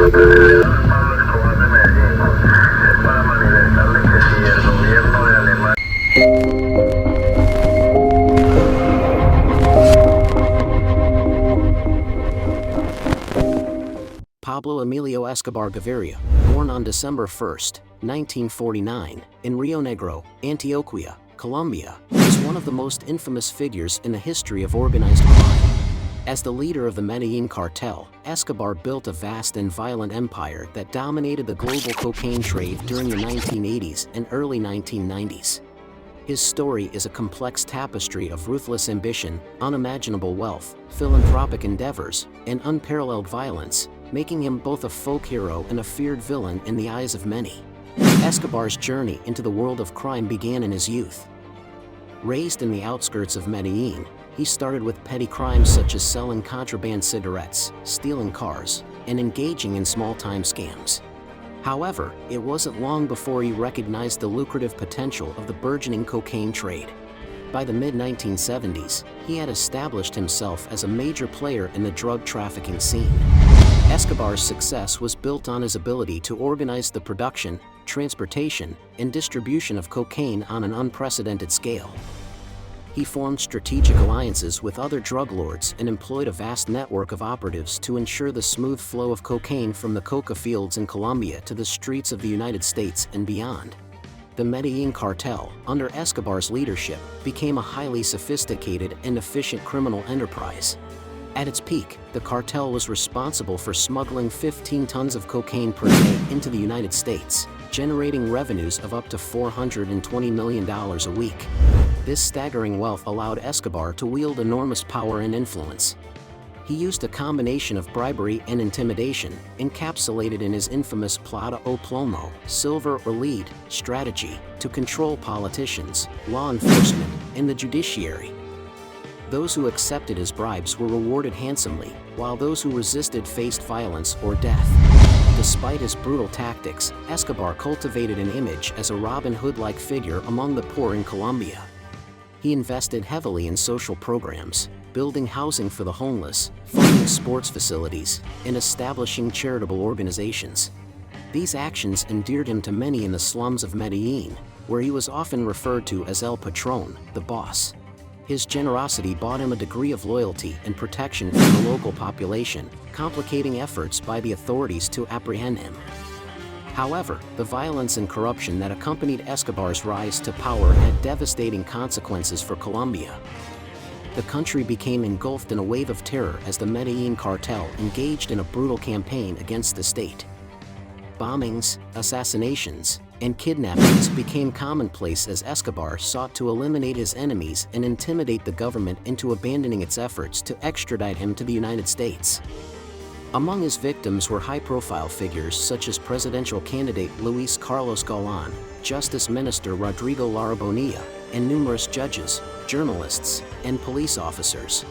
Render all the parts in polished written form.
Pablo Escobar de Medellín. Es para manifestarle que si el gobierno de Alemania. Pablo Emilio Escobar Gaviria, born on December 1, 1949, in Rio Negro, Antioquia, Colombia, is one of the most infamous figures in the history of organized crime. As the leader of the Medellín Cartel, Escobar built a vast and violent empire that dominated the global cocaine trade during the 1980s and early 1990s. His story is a complex tapestry of ruthless ambition, unimaginable wealth, philanthropic endeavors, and unparalleled violence, making him both a folk hero and a feared villain in the eyes of many. Escobar's journey into the world of crime began in his youth. Raised in the outskirts of Medellín, he started with petty crimes such as selling contraband cigarettes, stealing cars, and engaging in small-time scams. However, it wasn't long before he recognized the lucrative potential of the burgeoning cocaine trade. By the mid-1970s, he had established himself as a major player in the drug trafficking scene. Escobar's success was built on his ability to organize the production, transportation, and distribution of cocaine on an unprecedented scale. He formed strategic alliances with other drug lords and employed a vast network of operatives to ensure the smooth flow of cocaine from the coca fields in Colombia to the streets of the United States and beyond. The Medellín Cartel, under Escobar's leadership, became a highly sophisticated and efficient criminal enterprise. At its peak, the cartel was responsible for smuggling 15 tons of cocaine per day into the United States, generating revenues of up to $420 million a week. This staggering wealth allowed Escobar to wield enormous power and influence. He used a combination of bribery and intimidation, encapsulated in his infamous plata o plomo, silver or lead, strategy, to control politicians, law enforcement, and the judiciary. Those who accepted his bribes were rewarded handsomely, while those who resisted faced violence or death. Despite his brutal tactics, Escobar cultivated an image as a Robin Hood-like figure among the poor in Colombia. He invested heavily in social programs, building housing for the homeless, funding sports facilities, and establishing charitable organizations. These actions endeared him to many in the slums of Medellín, where he was often referred to as El Patrón, the boss. His generosity bought him a degree of loyalty and protection from the local population, complicating efforts by the authorities to apprehend him. However, the violence and corruption that accompanied Escobar's rise to power had devastating consequences for Colombia. The country became engulfed in a wave of terror as the Medellín Cartel engaged in a brutal campaign against the state. Bombings, assassinations, and kidnappings became commonplace as Escobar sought to eliminate his enemies and intimidate the government into abandoning its efforts to extradite him to the United States. Among his victims were high-profile figures such as presidential candidate Luis Carlos Galán, Justice Minister Rodrigo Lara Bonilla, and numerous judges, journalists, and police officers.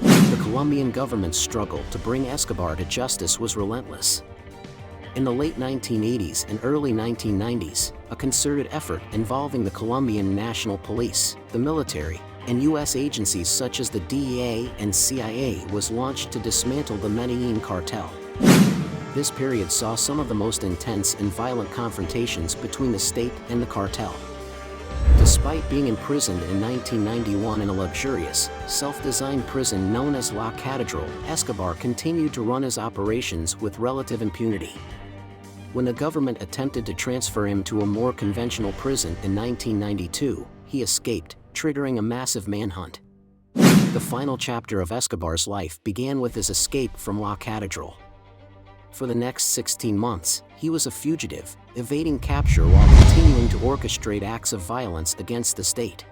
The Colombian government's struggle to bring Escobar to justice was relentless. In the late 1980s and early 1990s, a concerted effort involving the Colombian National Police, the military, and U.S. agencies such as the DEA and CIA was launched to dismantle the Medellín Cartel. This period saw some of the most intense and violent confrontations between the state and the cartel. Despite being imprisoned in 1991 in a luxurious, self-designed prison known as La Catedral, Escobar continued to run his operations with relative impunity. When the government attempted to transfer him to a more conventional prison in 1992, he escaped, triggering a massive manhunt. The final chapter of Escobar's life began with his escape from La Catedral. For the next 16 months, he was a fugitive, evading capture while continuing to orchestrate acts of violence against the state.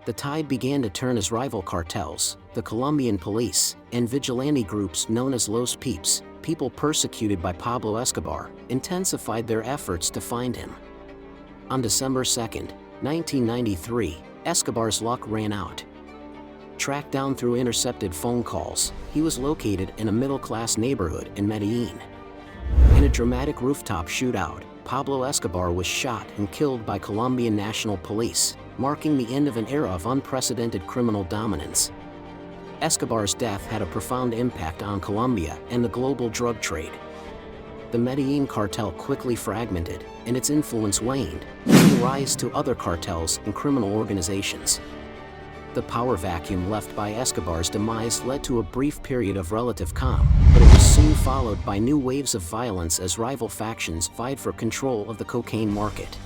The tide began to turn as rival cartels, the Colombian police, and vigilante groups known as Los Peeps, people persecuted by Pablo Escobar, intensified their efforts to find him. On December 2, 1993, Escobar's luck ran out. Tracked down through intercepted phone calls, he was located in a middle-class neighborhood in Medellín. In a dramatic rooftop shootout, Pablo Escobar was shot and killed by Colombian National Police, marking the end of an era of unprecedented criminal dominance. Escobar's death had a profound impact on Colombia and the global drug trade. the Medellín Cartel quickly fragmented, and its influence waned, giving rise to other cartels and criminal organizations. The power vacuum left by Escobar's demise led to a brief period of relative calm, but it was soon followed by new waves of violence as rival factions vied for control of the cocaine market.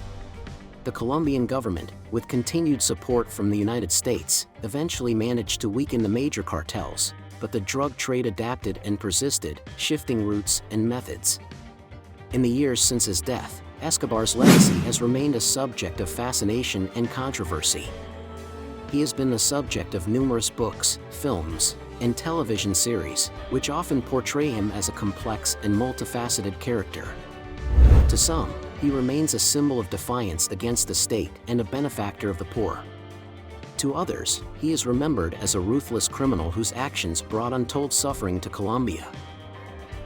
The Colombian government, with continued support from the United States, eventually managed to weaken the major cartels, but the drug trade adapted and persisted, shifting routes and methods. In the years since his death, Escobar's legacy has remained a subject of fascination and controversy. He has been the subject of numerous books, films, and television series, which often portray him as a complex and multifaceted character. To some, he remains a symbol of defiance against the state and a benefactor of the poor. To others, he is remembered as a ruthless criminal whose actions brought untold suffering to Colombia.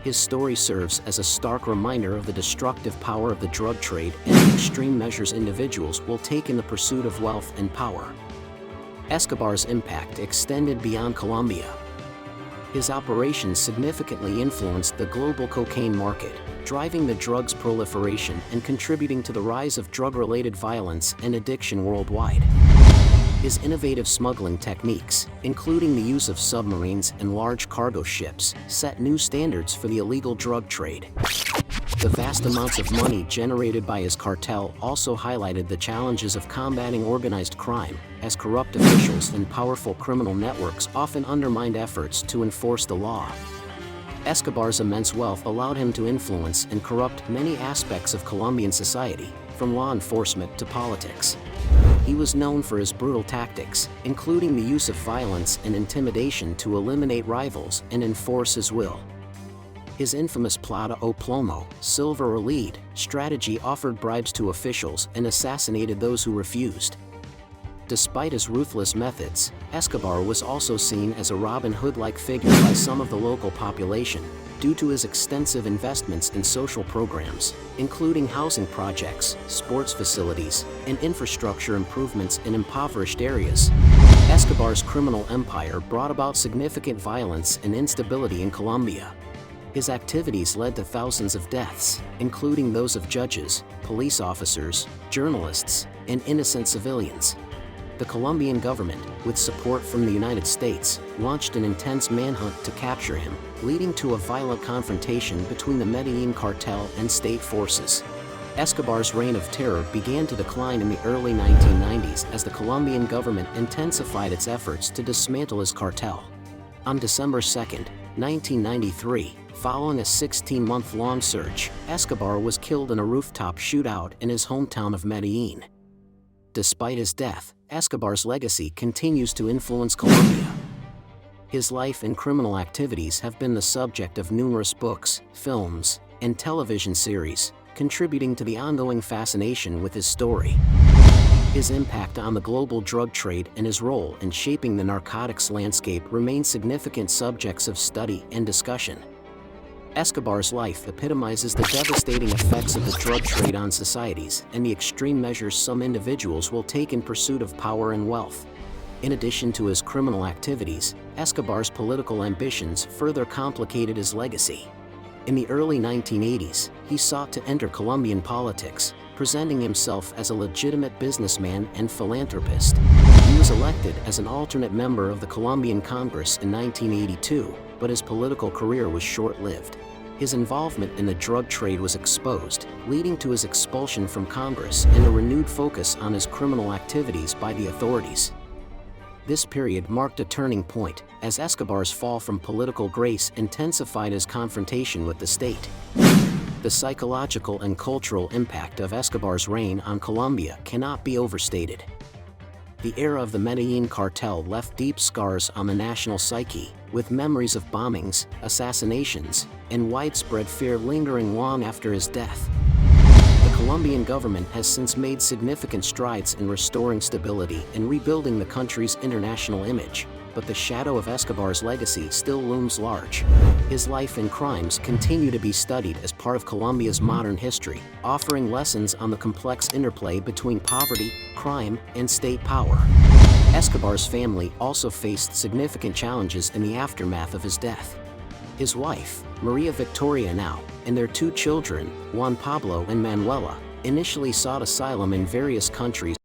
His story serves as a stark reminder of the destructive power of the drug trade and the extreme measures individuals will take in the pursuit of wealth and power. Escobar's impact extended beyond Colombia. His operations significantly influenced the global cocaine market, driving the drug's proliferation and contributing to the rise of drug-related violence and addiction worldwide. His innovative smuggling techniques, including the use of submarines and large cargo ships, set new standards for the illegal drug trade. The vast amounts of money generated by his cartel also highlighted the challenges of combating organized crime, as corrupt officials and powerful criminal networks often undermined efforts to enforce the law. Escobar's immense wealth allowed him to influence and corrupt many aspects of Colombian society, from law enforcement to politics. He was known for his brutal tactics, including the use of violence and intimidation to eliminate rivals and enforce his will. His infamous plata o plomo, silver or lead, strategy offered bribes to officials and assassinated those who refused. Despite his ruthless methods, Escobar was also seen as a Robin Hood-like figure by some of the local population, due to his extensive investments in social programs, including housing projects, sports facilities, and infrastructure improvements in impoverished areas. Escobar's criminal empire brought about significant violence and instability in Colombia. His activities led to thousands of deaths, including those of judges, police officers, journalists, and innocent civilians. The Colombian government, with support from the United States, launched an intense manhunt to capture him, leading to a violent confrontation between the Medellín Cartel and state forces. Escobar's reign of terror began to decline in the early 1990s as the Colombian government intensified its efforts to dismantle his cartel. On December 2, 1993, following a 16-month-long search, Escobar was killed in a rooftop shootout in his hometown of Medellín. Despite his death, Escobar's legacy continues to influence Colombia. His life and criminal activities have been the subject of numerous books, films, and television series, contributing to the ongoing fascination with his story. His impact on the global drug trade and his role in shaping the narcotics landscape remain significant subjects of study and discussion. Escobar's life epitomizes the devastating effects of the drug trade on societies and the extreme measures some individuals will take in pursuit of power and wealth. In addition to his criminal activities, Escobar's political ambitions further complicated his legacy. In the early 1980s, he sought to enter Colombian politics, presenting himself as a legitimate businessman and philanthropist. He was elected as an alternate member of the Colombian Congress in 1982, but his political career was short-lived. His involvement in the drug trade was exposed, leading to his expulsion from Congress and a renewed focus on his criminal activities by the authorities. This period marked a turning point, as Escobar's fall from political grace intensified his confrontation with the state. The psychological and cultural impact of Escobar's reign on Colombia cannot be overstated. The era of the Medellín Cartel left deep scars on the national psyche, with memories of bombings, assassinations, and widespread fear lingering long after his death. The Colombian government has since made significant strides in restoring stability and rebuilding the country's international image, but the shadow of Escobar's legacy still looms large. His life and crimes continue to be studied as part of Colombia's modern history, offering lessons on the complex interplay between poverty, crime, and state power. Escobar's family also faced significant challenges in the aftermath of his death. His wife, Maria Victoria Now, and their two children, Juan Pablo and Manuela, initially sought asylum in various countries